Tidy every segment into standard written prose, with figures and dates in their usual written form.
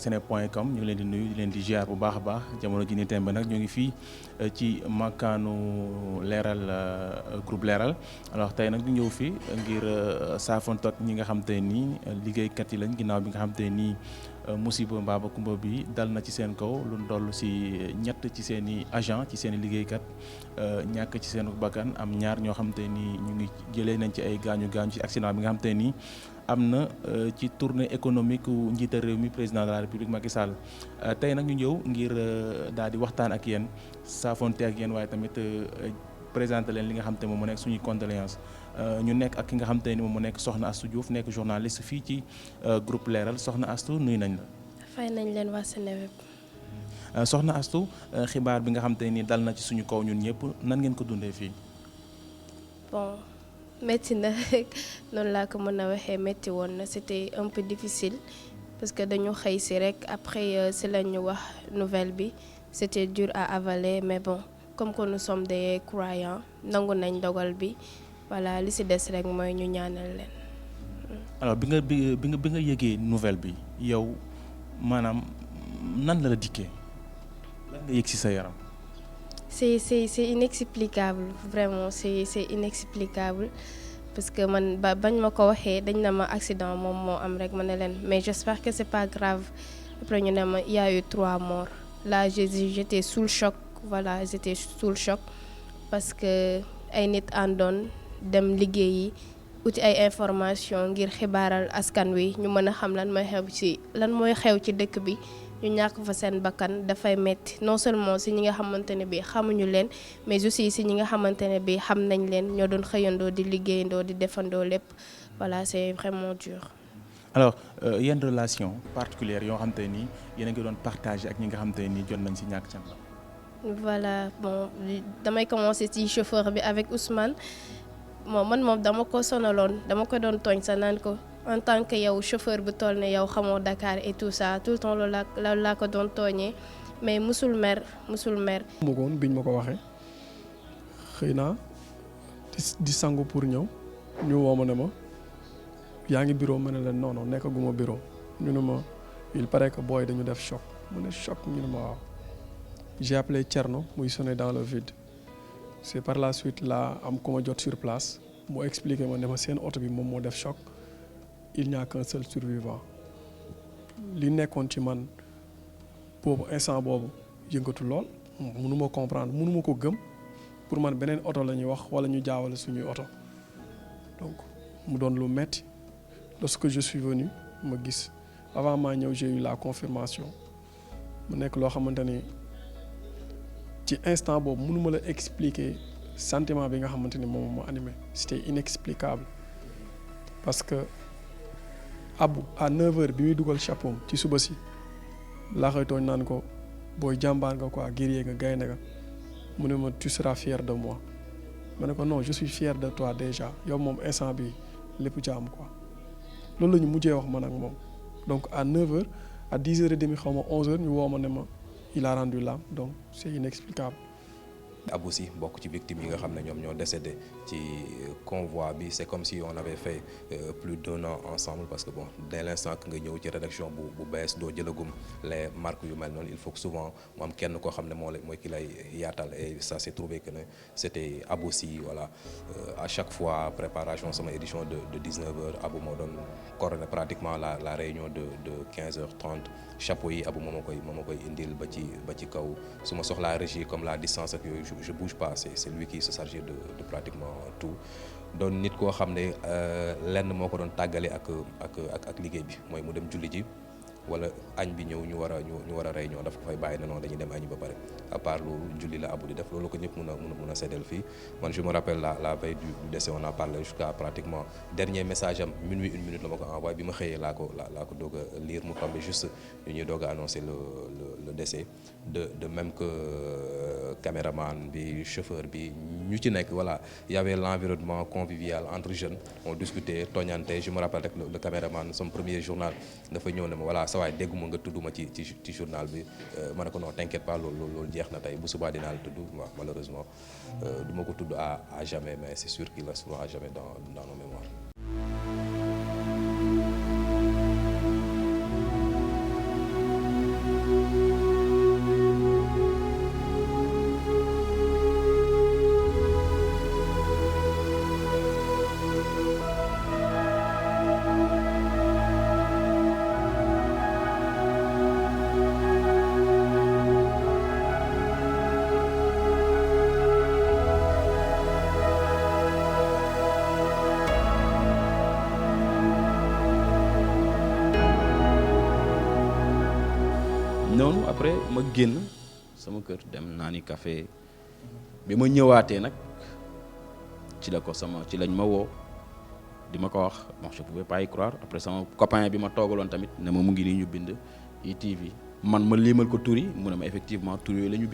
seneweb.com ñu ngi leen di nuyu di leen di ziar bu baax a baax jamono ji ni tembe nag ñu ngi fii ci makkaanu leeral groupe leeral alors tey nag ñu ñëw fii ngir saafonto ak ñi nga xam te nii liggéeykat yi lañ ginnaaw bi nga xam te nii musiba mbaaba kumba bi dal na ci seen kaw lu toll si ñett ci seen i agent ci seen i liggéeykat ñàkk ci seen bakkan am ñaar ñoo xam te ni ñu ngi jëlee nañ ci ay gaañu ci accident bi nga xam te nii am na ci tournée économique njiital réew mi président de la république Macky Sall tey nag ñu ñëw ngir daal di waxtaan ak yéen saafonte ak yéen waaye tamit présenté leen li nga xam te moom mu nekk suñuy condoléances ñu nekk ak ki nga xam te ni moom mu nekk Soxna Astou Diouf nekk journaliste fii ci groupe Leeral Soxna Astou nuyu nañ la. fay nañ leen waa Seneweb. Soxna Astou xibaar bi nga xam te ni dal na ci suñu kaw ñun ñëpp nan ngeen ko dundee fii. bon métti na noonu laa ko mën a waxee métti woon na c'était un peu difficile parce que dañu xëy si rek après si la ñu wax nouvelle bi c'était dur à avaler mais bon comme que nous sommes des croyants nangu nañ dogal bi voilà li si des rek mooy ñu ñaanal leen. alors bi nga yëgee nouvelle bi yow maanaam nan la dikkee lan nga yëg ci sa yaram. c'est inexplicable vraiment c'est inexplicable parce que man bañ ma ko waxee dañ na ma accident moom moo am rek ma ne leen mais j'espère que c'est pas grave après ñu ne ma il y a eu 3 morts là j'étais sous le choc voilà j'étais sous le choc parce que ay nit àndoon dem liggéeyi uti ay information ngir xibaaral askan wi ñu mën a xam lan mooy xew ci dëkk bi ñu ñàkk fa seen bakkan dafay metti non seulement si ñi nga xamante ne bi xamuñu leen mais aussi si ñi nga xamante ne bi xam nañ leen ñoo doon xëyandoo di liggéeyandoo di defandoo lépp voilà c'est vraiment dur. alors yenn relation particulière yoo xam te ni yéen a ngi doon partager ak ñi nga xam te ni jot nañ si ñàkk seen bakkan. voilà bon damay commencer ci chauffeur bi avec Ousmane moom dama ko sonaloon dama ko doon tooñ sa naan ko en tant que yow chauffeur bu toll ne yow xamoo Dakar et tout ça tout le temps loolu laa ko doon tooñee mais musul mer. bëggoon biñ ma ko waxee xëy naa di sangu pour ñëw ñu woo ma ne ma yaa ngi bureau ma ne leen non nekkaguma bureau ñu ne ma il paraît que booy dañu def choc mu ne choc ñu ne ma waaw. J'ai appelé Thierno muy sonné dans le vide c'est par la suite là am ku ma jot sur place mu expliqué ma ne ma seen oto bi moom moo def choc il n'y a qu'un seul survivant li nekkoon ci man boobu instant boobu yëngatu lool mënuma comprendre mënuma ko gëm pour man beneen oto la ñuy wax wala ñu jaawale suñuy oto donc mu doon lu metti lorsque je suis venu ma gis avant maa ñëw j'ai eu la confirmation mu nekk loo xamante ni ci instant boobu mënuma la expliquer sentiment bi nga xamante ni moom moo animé c'était inexplicable parce que Abou à 9h bi muy dugal chapeau ci suba si laa koy tooñ naan ko booy jàmbaar nga quoi guerrier nga gaynde nga mu ne ma tu seras fier de moi ma ne ko non je suis fier de toi déjà yow moom instant bi lépp jaam quoi loolu la ñu mujjee wax man ak moom donc à 9h à 10h30 xaw ma 11h ñu woo ma ne ma il a rendu l'âme donc c'est inexplicable. Abou Sy bokk ci victime yi nga xam ne ñoom ñoo décédé ci convoi bi c'est comme si on avait fait plus d'1 an ensemble parce que bon dès l'instant que nga ñëw ci rédaction bu bees doo jëlagum les marques yu mel noonu il faut que souvent mu am kenn koo xam ne mooy ki lay yaatal et ça s'est trouvé que ne c'était Abou Sy voilà à chaque fois préparation sama édition de 19h Abou moo doon coordonné pratiquement la réunion de 15h30 chapeau yi Abou moo ma koy indil ba ci kaw su ma soxlaa régie comme la distance ak yooyu je bouge pas c'est lui qui se charge de pratiquement tout doon nit koo xam ne lenn moo ko doon tàggale ak liggéey bi mooy mu dem julli ji wala añ bi ñëw ñu war a réunion daf ko fay bàyyi ne non dañuy dem añ ba pare à part loolu julli la Abou di def loolu ko ñëpp mun a seddal fii man je me rappelle la veille du décès on a parlé jusqu'à pratiquement dernier message am minuit 1 minute la ma ko envoyé bi ma xëyee laa ko doog a lire mu tombé juste ñu ñuy doog a annoncé le décès de même que caméraman bi chauffeur bi ñu ci nekk voilà y avait l'environnement convivial entre jeunes on discutait tooñante je me rappelle rek le caméraman son premier journal dafa ñëw ne ma voilà sa waay dégguma nga tudduma ci journal bi ma ne ko non t'inquiète pas loolu jeex na tey bu subaa dinaa la tudd waaw malheureusement du ma ko tudd à jamais mais c'est sûr qu'il restera à jamais dans nos mémoires. après ma génn sama kër dem naani café bi ma ñëwaatee nag ci lañ ma woo di ma ko wax bon je pouvais pas y croire après sama copain bi ma toogaloon tamit ne ma mu ngi nii ñu bind ITV man ma liimal ko tur yi mu ne ma effectivement tur yooyu la ñu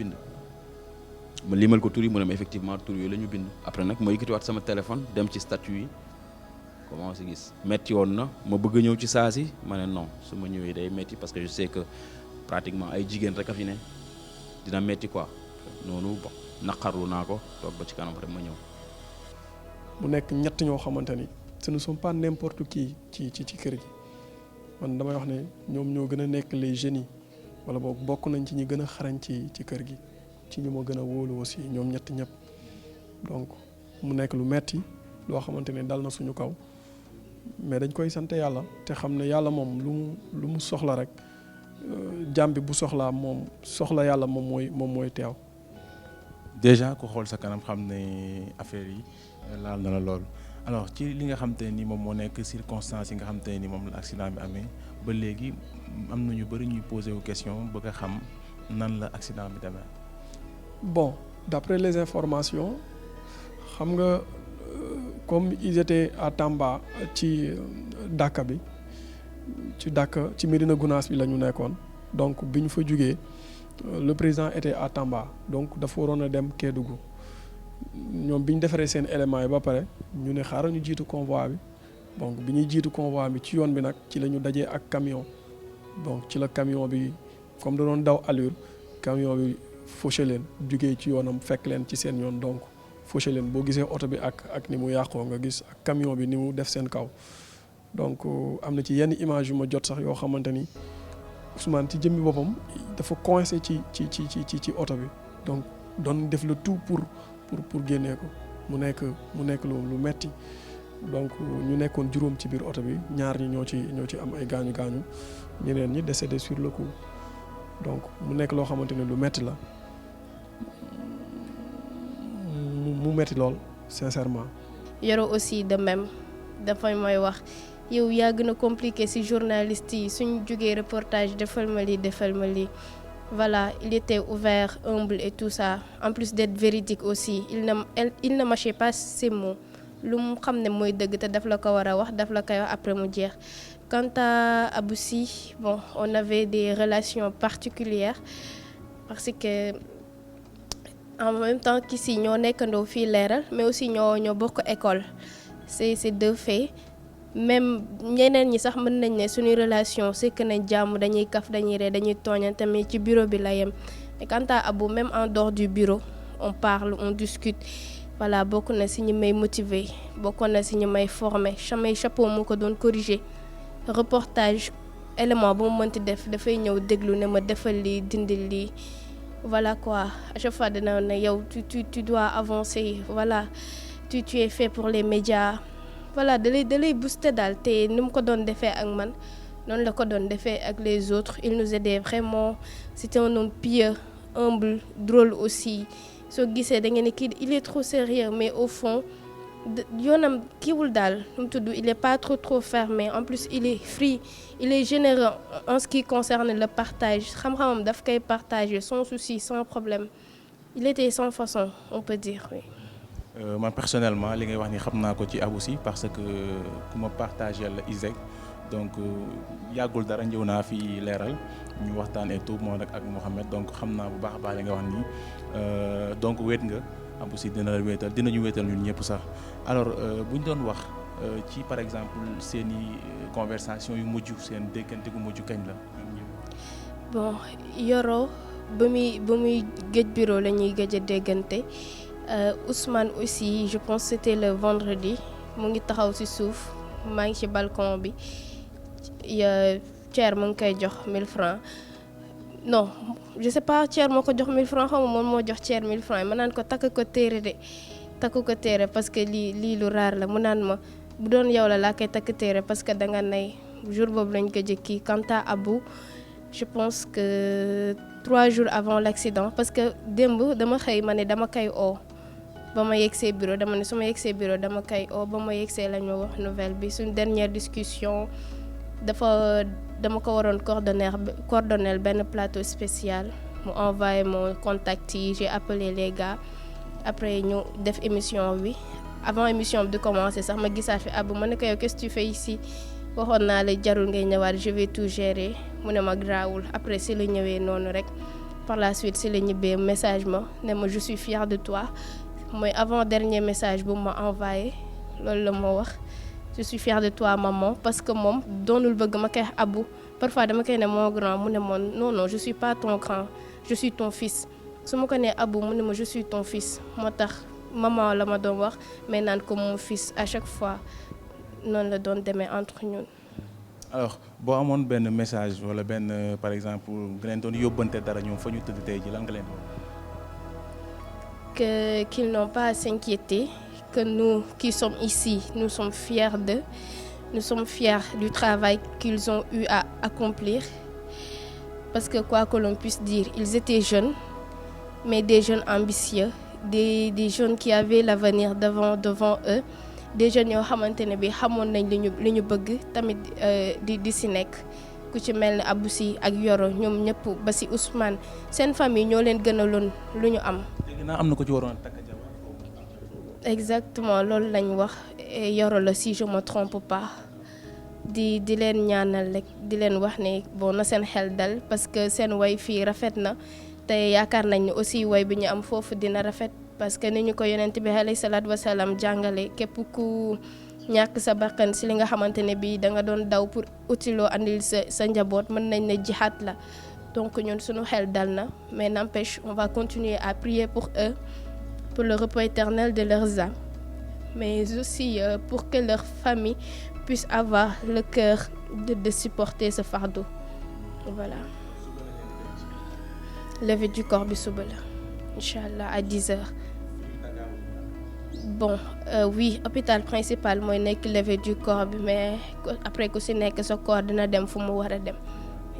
bind après nag ma yëkkatiwaat sama téléphone dem ci statut yi commencé gis metti woon na ma bëgg a ñëw ci saa si ma ne non su ma ñëwee day metti parce que je sais que pratiquement ay jigéen rek a fi ne dina metti quoi noonu bon naqarlu naa ko toog ba ci kanam rek ma ñëw. mu nekk ñett ñoo xamante ni ce ne sont pas n'importe qui ci kër gi man damay wax ne ñoom ñoo gën a nekk les génies wala boog bokk nañ ci ñi gën a xarañ ci kër gi ci ñi ma gën a wóolu aussi ñoom ñett ñëpp donc mu nekk lu metti loo xamante ne dal na suñu kaw mais dañ koy sant yàlla te xam ne yàlla moom lu mu soxla rek jàmm bi bu soxlaa moom soxla yàlla moom mooy teew. déjà ku xool sa kanam xam ne affaire yi laal na la lool alors ci li nga xam te ni moom moo nekk circonstances yi nga xam te ni moom la accident bi amee ba léegi am na ñu bëri ñuy posé wu question bëgg a xam nan la accident bi demee. bon d'après les informations xam nga comme ils étaient à Tamba ci Dakar bi ci Médina Gounass bi la ñu nekkoon donc bi ñu fa jugee le président était à Tamba donc dafa waroon a dem Kédougou ñoom bi ñu defaree seen éléments yi ba pare ñu ne xaaral ñu jiitu convoi bi donc bi ñuy jiitu convoi bi ci yoon bi nag ci la ñu dajee ak camion donc ci la camion bi comme da doon daw allure camion bi fauché leen jugee ci yoonam fekk leen ci seen yoon donc fauché leen boo gisee oto bi ak ni mu yàqoo nga gis ak camion bi ni mu def seen kaw donc am na ci yenn image yu ma jot sax yoo xamante ni Ousmane ci jëmmi boppam dafa coincé ci oto bi donc doon def le tout pour génnee ko mu nekk lu metti donc ñu nekkoon juróom ci biir oto bi ñaar ñi ñoo ci am ay gaañu ñeneen ñi décédé sur le coup donc mu nekk loo xamante ne lu metti la mu metti lool sincèrement. Yoro aussi de même dafay mooy wax yow yaa gën a compliqué ci journaliste yi suñ jógee reportage defal ma lii voilà il était ouvert humble et tout ça en plus d'être véridique aussi il ne mâchait pas ses mots lu mu xam ne mooy dëgg te daf la ko war a wax daf la koy wax après mu jeex. Quant à Abou Sy, bon, on avait des relations particulières parce que en même temps qu'ici ñoo nekkandoo fii Leral mais aussi ñoo bokk école c'est deux faits. Même ñeneen ñi sax mën nañ ne suñu relation c'est que nañ jàmm dañuy kaf dañuy ree dañuy tooñan tamit ci bureau bi la yem. Et quant à Abou, même en dehors du bureau on parle on discute voilà bokk na si ñi may motiver bokk na si ñi may former samay chapeau moo ko doon corriger. Reportage élément bu mu mënti def dafay ñëw déglu ne ma defal lii dindil lii voilà quoi à chaque fois dina ne yow tu dois avancer voilà tu es fait pour les médias voilà da lay booster daal te ni mu ko doon defee ak man noonu la ko doon defee ak les autres il nous aidait vraiment c'était un homme pieux humble drôle aussi soo gisee da ngeen ne kii il est trop sérieux mais au fond yoonam kiiwul daal nu mu tudd il est pas trop fermé en plus il est free il est généreux en ce qui concerne le partage xam-xamam daf koy partager sans souci sans problème il était sans façon on peut dire oui. Man personnellement li ngay wax ni xam naa ko ci Abou Sy parce que ku ma partagé la ISEC donc yàggul dara ñëw naa fi Leral ñu waxtaan et tout moo nag ak Mohamed donc xam naa bu baax a baax li nga wax nii donc wéet nga. Abou Sy dina la wéetal dinañu wéetal ñun ñëpp sax alors bu ñu doon wax ci par exemple seeni conversation yu mujj seen déggante gu mujj kañ la. bon Yoro ba muy gëj bureau la ñuy gëj a déggante Ousmane aussi je pense c'était le vendredi mu ngi taxaw ci suuf maa ngi ci balcon bi Thier mu ngi koy jox 1000 francs non je sais pas Thier moo ko jox 1000 francs xaw ma moom moo jox Thier 1000 francs ma naan ko takk ko téere parce que lii lu raar la mu naan ma bu doon yow la laa koy takk téere parce que danga nay jour boobu lañ ko jëkki. Quant à Abou je pense que 3 jours avant l'accident parce que démb dama xëy ma ne dama koy oo ba ma yegsee bureau dama ne su ma yegsee bureau dama koy oo ba ma yegsee la ñu wax nouvelle bi suñ dernière discussion dafa dama ko waroon coordonner benn plateau spécial mu envoyé mon contact yi j'ai appelé les gars après ñu def émission bi avant émission bi di commencer sax ma gisaat fi Abou ma ne ko yow qu'est-ce que tu fais ici waxoon naa la jarul ngay ñëwaat je vais tout gérer mu ne ma grawul après si la ñëwee noonu rek par la suite si la ñibbee message ma ne ma je suis fière de toi mooy avant dernier message bu ma envoyé loolu la ma wax je suis fière de toi maman parce que moom doonul bëgg ma koy Abou parfois dama koy ne mon grand mu ne ma non je suis pas ton grand je suis ton fils su ma ko nee Abou mu ne ma je suis ton fils moo tax maman la ma doon wax mais naan ko mon fils à chaque fois noonu la doon demee entre ñun. alors boo amoon benn message wala benn par exemple nga leen doon yóbbante dara ñoom fa ñu tëdd tey ji lan nga leen doon. Qu'ils n'ont pas à s'inquiéter, que nous qui sommes ici, nous sommes fiers d'eux, nous sommes fiers du travail qu'ils ont eu à accomplir. Parce que quoi que l'on puisse dire, ils étaient jeunes, mais des jeunes ambitieux, des jeunes qui avaient l'avenir devant eux, des jeunes yoo xamante ne bi xamoon nañ li ñu bëgg tamit di si nekk ku ci mel ne Abou Sy ak Yoro ñoom ñëpp ba si Ousmane seen famille ñoo leen gënaloon lu ñu am. léegi nag am na ko ci waroon takk jabar. exactement loolu lañ wax Yoro la si je me trompe pas di leen ñaanal rek di leen wax ne bon na seen xel dal parce que seen way fii rafet na te yaakaar nañ ne aussi way bi ñu am foofu dina rafet parce que ni ñu ko yonent bi alayhi salaatu wasalaam jàngale képp ku ñàkk sa bakkan si li nga xamante ne bii da nga doon daw pour utiloo andil sa njaboot mën nañ ne jihaad la donc ñun suñu xel dal na mais n'empêche on va continuer à prier pour eux pour le repos éternel de leurs âmes mais aussi pour que leur famille puisse avoir le cœur de supporter ce fardeau voilà. Levée du corps bi suba la inchallah à 10h. bon oui hôpital principal mooy nekk levée du corps bi mais après ku si nekk sa corps dina dem fu mu war a dem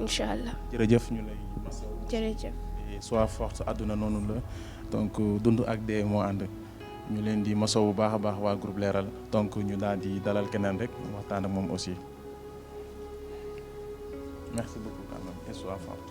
inchallah. jërëjëf ñu lay masaw. jërëjëf. sois forte àdduna noonu la donc dund ak dee moo ànd ñu leen di masaw bu baax a baax waa groupe Leral donc ñu daal di dalal keneen rek waxtaan ak moom aussi merci beaucoup quand même et sois forte.